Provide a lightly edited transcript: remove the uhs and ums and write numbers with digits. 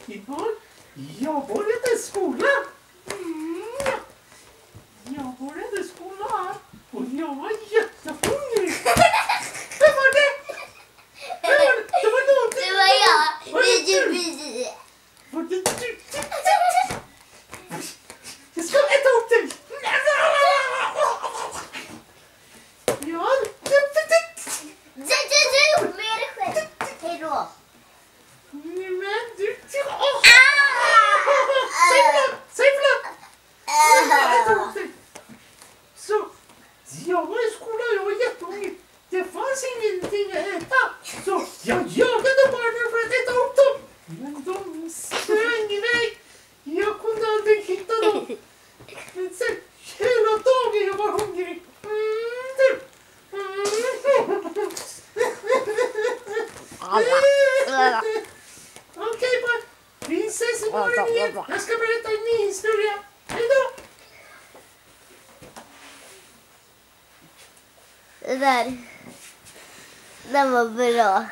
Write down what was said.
Jag började skolan. Jag började skolan och jag var jättehungrig. Vem var det? Det var någonting. Det var jag. Var det du? Jag ska äta upp dig. Ja, Mer själv. Hej då. men du... Säg förlåt. Så, jag var i skolan och jag var jättehungrig. Det fanns ingenting att äta. Så jag jagade barnen för att äta upp dem. Men de sprang iväg. Jag kunde aldrig hitta dem. Men sen, hela dagen jag var hungrig. Okej, barn. Prinsessan igen. Jag ska berätta en ny historia. Hej då. Det där. Den var bra.